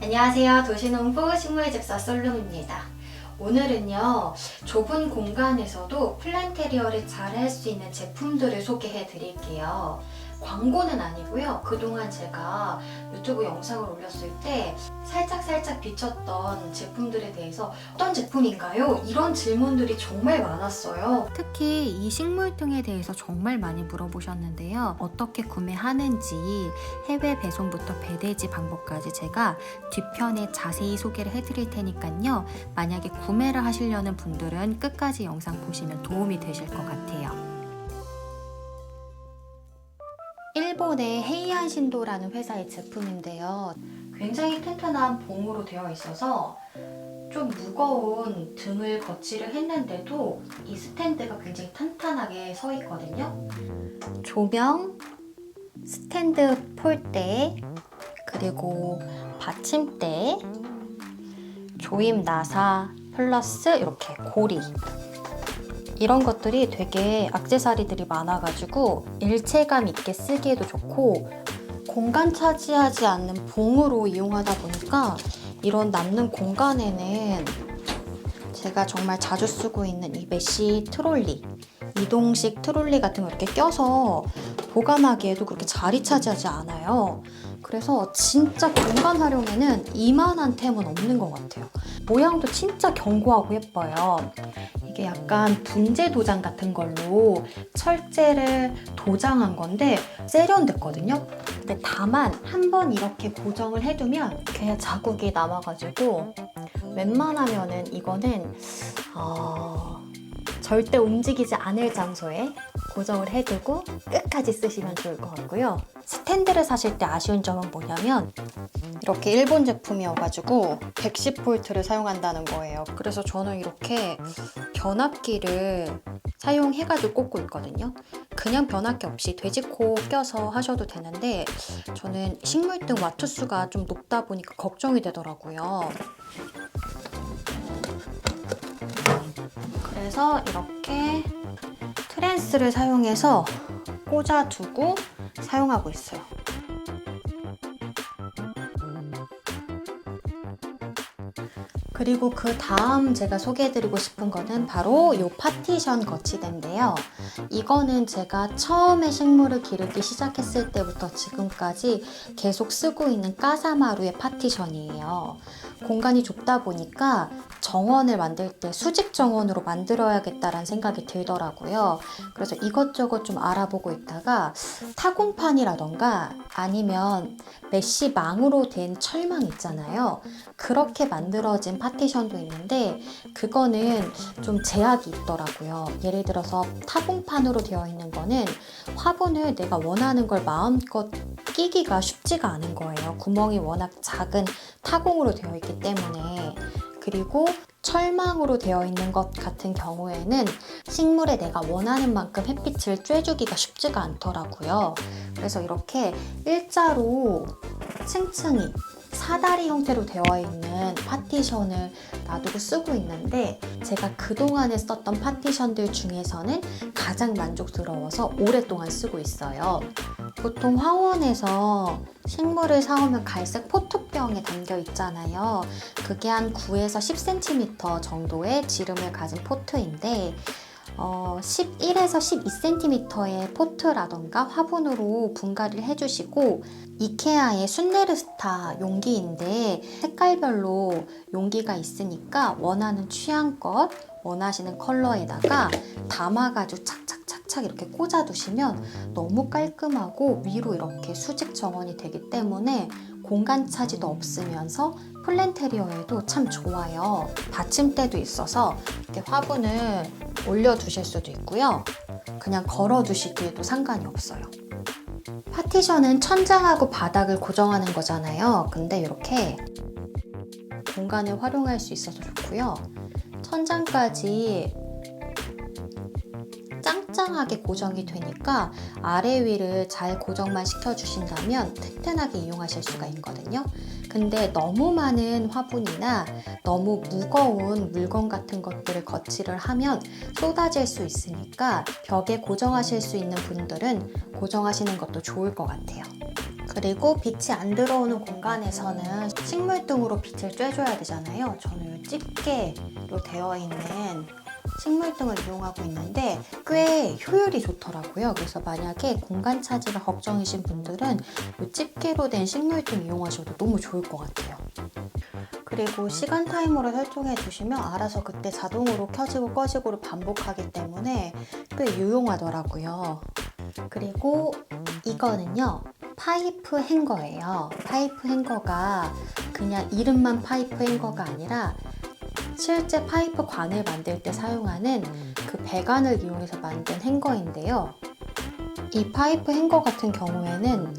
안녕하세요. 도시농부 식물집사 솔룸입니다. 오늘은요, 좁은 공간에서도 플랜테리어를 잘 할 수 있는 제품들을 소개해 드릴게요. 광고는 아니고요. 그동안 제가 유튜브 영상을 올렸을 때 살짝 비쳤던 제품들에 대해서 어떤 제품인가요? 이런 질문들이 정말 많았어요. 특히 이 식물등에 대해서 정말 많이 물어보셨는데요. 어떻게 구매하는지, 해외 배송부터 배대지 방법까지 제가 뒤편에 자세히 소개를 해드릴 테니까요. 만약에 구매를 하시려는 분들은 끝까지 영상 보시면 도움이 되실 것 같아요. 일본의 헤이안 신도라는 회사의 제품인데요. 굉장히 튼튼한 봉으로 되어 있어서 좀 무거운 등을 거치를 했는데도 이 스탠드가 굉장히 탄탄하게 서 있거든요. 조명, 스탠드 폴대, 그리고 받침대, 조임 나사 플러스 이렇게 고리, 이런 것들이 되게 액세서리들이 많아가지고 일체감 있게 쓰기에도 좋고 공간 차지하지 않는 봉으로 이용하다 보니까 이런 남는 공간에는 제가 정말 자주 쓰고 있는 이 메쉬 트롤리, 이동식 트롤리 같은 거 이렇게 껴서 보관하기에도 그렇게 자리 차지하지 않아요. 그래서 진짜 공간 활용에는 이만한 템은 없는 것 같아요. 모양도 진짜 견고하고 예뻐요. 이게 약간 분재 도장 같은 걸로 철제를 도장한 건데 세련됐거든요. 근데 다만 한번 이렇게 고정을 해두면 그냥 자국이 남아가지고 웬만하면은 이거는 절대 움직이지 않을 장소에 고정을 해두고 끝까지 쓰시면 좋을 것 같고요. 스탠드를 사실 때 아쉬운 점은 뭐냐면 이렇게 일본 제품이어가지고 110V를 사용한다는 거예요. 그래서 저는 이렇게 변압기를 사용해가지고 꽂고 있거든요. 그냥 변압기 없이 돼지코 껴서 하셔도 되는데 저는 식물등 와트수가 좀 높다 보니까 걱정이 되더라고요. 그래서 이렇게 트랜스를 사용해서 꽂아두고 사용하고 있어요. 그리고 그 다음 제가 소개해드리고 싶은 거는 바로 이 파티션 거치대인데요. 이거는 제가 처음에 식물을 기르기 시작했을 때부터 지금까지 계속 쓰고 있는 까사마루의 파티션이에요. 공간이 좁다 보니까 정원을 만들 때 수직 정원으로 만들어야겠다라는 생각이 들더라고요. 그래서 이것저것 좀 알아보고 있다가 타공판이라던가 아니면 메쉬망으로 된 철망 있잖아요. 그렇게 만들어진 파티션도 있는데 그거는 좀 제약이 있더라고요. 예를 들어서 타공판으로 되어 있는 거는 화분을 내가 원하는 걸 마음껏 끼기가 쉽지가 않은 거예요. 구멍이 워낙 작은 타공으로 되어 있기 때문에. 그리고 철망으로 되어 있는 것 같은 경우에는 식물에 내가 원하는 만큼 햇빛을 쬐주기가 쉽지가 않더라고요. 그래서 이렇게 일자로 층층이 사다리 형태로 되어 있는 파티션을 놔두고 쓰고 있는데 제가 그동안에 썼던 파티션들 중에서는 가장 만족스러워서 오랫동안 쓰고 있어요. 보통 화원에서 식물을 사오면 갈색 포토병에 담겨 있잖아요. 그게 한 9에서 10cm 정도의 지름을 가진 포트인데 11에서 12cm의 포트라던가 화분으로 분갈이를 해주시고 이케아의 순네르스타 용기인데 색깔별로 용기가 있으니까 원하는 취향껏 원하시는 컬러에다가 담아가지고 착착착착 이렇게 꽂아두시면 너무 깔끔하고 위로 이렇게 수직 정원이 되기 때문에 공간 차지도 없으면서 플랜테리어에도 참 좋아요. 받침대도 있어서 이렇게 화분을 올려두실 수도 있고요. 그냥 걸어두시기에도 상관이 없어요. 파티션은 천장하고 바닥을 고정하는 거잖아요. 근데 이렇게 공간을 활용할 수 있어서 좋고요. 천장까지 짱짱하게 고정이 되니까 아래 위를 잘 고정만 시켜주신다면 튼튼하게 이용하실 수가 있거든요. 근데 너무 많은 화분이나 너무 무거운 물건 같은 것들을 거치를 하면 쏟아질 수 있으니까 벽에 고정하실 수 있는 분들은 고정하시는 것도 좋을 것 같아요. 그리고 빛이 안 들어오는 공간에서는 식물등으로 빛을 쬐줘야 되잖아요. 저는 이 집게로 되어 있는 식물등을 이용하고 있는데 꽤 효율이 좋더라고요. 그래서 만약에 공간 차지가 걱정이신 분들은 이 집게로 된 식물등 이용하셔도 너무 좋을 것 같아요. 그리고 시간 타이머를 설정해 두시면 알아서 그때 자동으로 켜지고 꺼지고를 반복하기 때문에 꽤 유용하더라고요. 그리고 이거는요, 파이프 행거예요. 파이프 행거가 그냥 이름만 파이프 행거가 아니라 실제 파이프 관을 만들 때 사용하는 그 배관을 이용해서 만든 행거인데요. 이 파이프 행거 같은 경우에는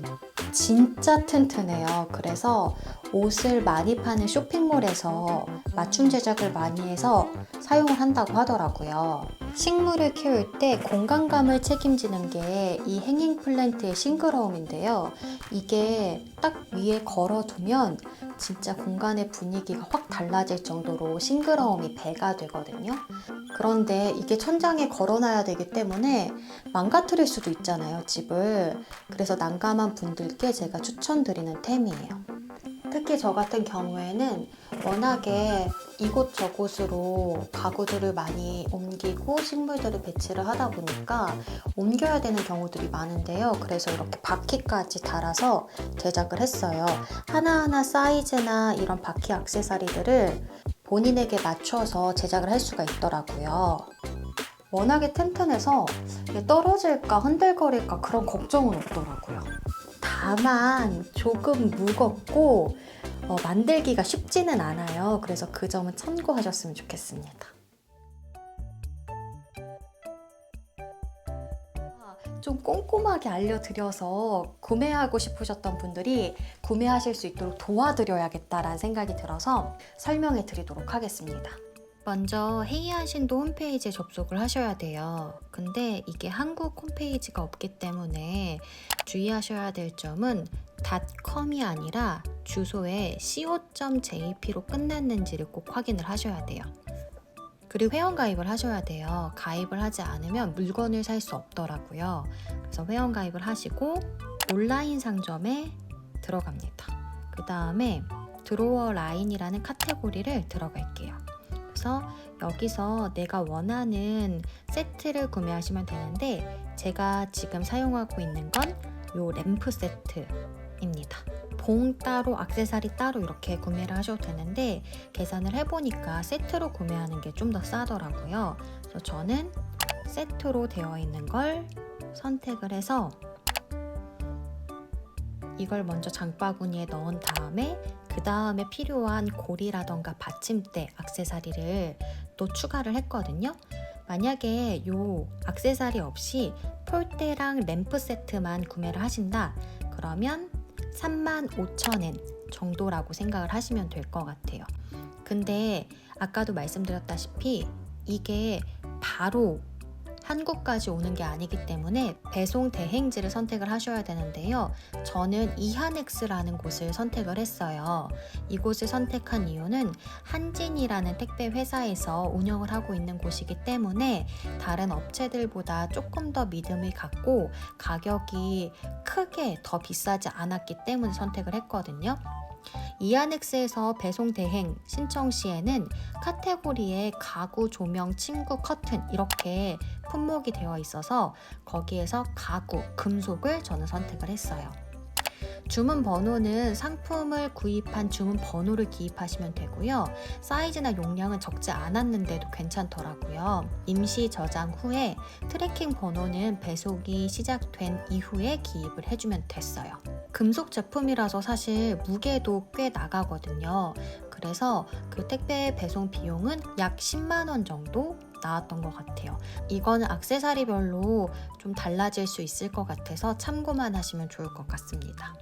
진짜 튼튼해요. 그래서 옷을 많이 파는 쇼핑몰에서 맞춤 제작을 많이 해서 사용을 한다고 하더라고요. 식물을 키울 때 공간감을 책임지는 게 이 행잉 플랜트의 싱그러움인데요. 이게 딱 위에 걸어두면 진짜 공간의 분위기가 확 달라질 정도로 싱그러움이 배가 되거든요. 그런데 이게 천장에 걸어놔야 되기 때문에 망가뜨릴 수도 있잖아요, 집을. 그래서 난감한 분들께 제가 추천드리는 템이에요. 특히 저 같은 경우에는 워낙에 이곳저곳으로 가구들을 많이 옮기고 식물들을 배치를 하다 보니까 옮겨야 되는 경우들이 많은데요. 그래서 이렇게 바퀴까지 달아서 제작을 했어요. 하나하나 사이즈나 이런 바퀴 액세서리들을 본인에게 맞춰서 제작을 할 수가 있더라고요. 워낙에 튼튼해서 이게 떨어질까 흔들거릴까 그런 걱정은 없더라고요. 다만 조금 무겁고 만들기가 쉽지는 않아요. 그래서 그 점은 참고하셨으면 좋겠습니다. 좀 꼼꼼하게 알려드려서 구매하고 싶으셨던 분들이 구매하실 수 있도록 도와드려야겠다라는 생각이 들어서 설명해 드리도록 하겠습니다. 먼저 헤이안신도 홈페이지에 접속을 하셔야 돼요. 근데 이게 한국 홈페이지가 없기 때문에 주의하셔야 될 점은 .com이 아니라 주소에 co.jp로 끝났는지를 꼭 확인을 하셔야 돼요. 그리고 회원가입을 하셔야 돼요. 가입을 하지 않으면 물건을 살 수 없더라고요. 그래서 회원가입을 하시고 온라인 상점에 들어갑니다. 그 다음에 드로어 라인이라는 카테고리를 들어갈게요. 그래서 여기서 내가 원하는 세트를 구매하시면 되는데 제가 지금 사용하고 있는 건 요 램프 세트입니다. 봉 따로, 액세서리 따로 이렇게 구매를 하셔도 되는데 계산을 해보니까 세트로 구매하는 게 좀 더 싸더라고요. 그래서 저는 세트로 되어 있는 걸 선택을 해서 이걸 먼저 장바구니에 넣은 다음에 그 다음에 필요한 고리라던가 받침대, 액세서리를 또 추가를 했거든요. 만약에 요 액세서리 없이 폴대랑 램프 세트만 구매를 하신다 그러면 35,000엔 정도라고 생각을 하시면 될 것 같아요. 근데 아까도 말씀드렸다시피 이게 바로 한국까지 오는 게 아니기 때문에 배송 대행지를 선택을 하셔야 되는데요. 저는 이하넥스라는 곳을 선택을 했어요. 이곳을 선택한 이유는 한진이라는 택배 회사에서 운영을 하고 있는 곳이기 때문에 다른 업체들보다 조금 더 믿음을 갖고 가격이 크게 더 비싸지 않았기 때문에 선택을 했거든요. 이하넥스에서 배송 대행 신청 시에는 카테고리에 가구, 조명, 침구, 커튼 이렇게 품목이 되어 있어서 거기에서 가구, 금속을 저는 선택을 했어요. 주문 번호는 상품을 구입한 주문 번호를 기입하시면 되고요. 사이즈나 용량은 적지 않았는데도 괜찮더라고요. 임시 저장 후에 트래킹 번호는 배송이 시작된 이후에 기입을 해주면 됐어요. 금속 제품이라서 사실 무게도 꽤 나가거든요. 그래서 그 택배 배송 비용은 약 10만 원 정도 나왔던 것 같아요. 이거는 액세서리별로 좀 달라질 수 있을 것 같아서 참고만 하시면 좋을 것 같습니다.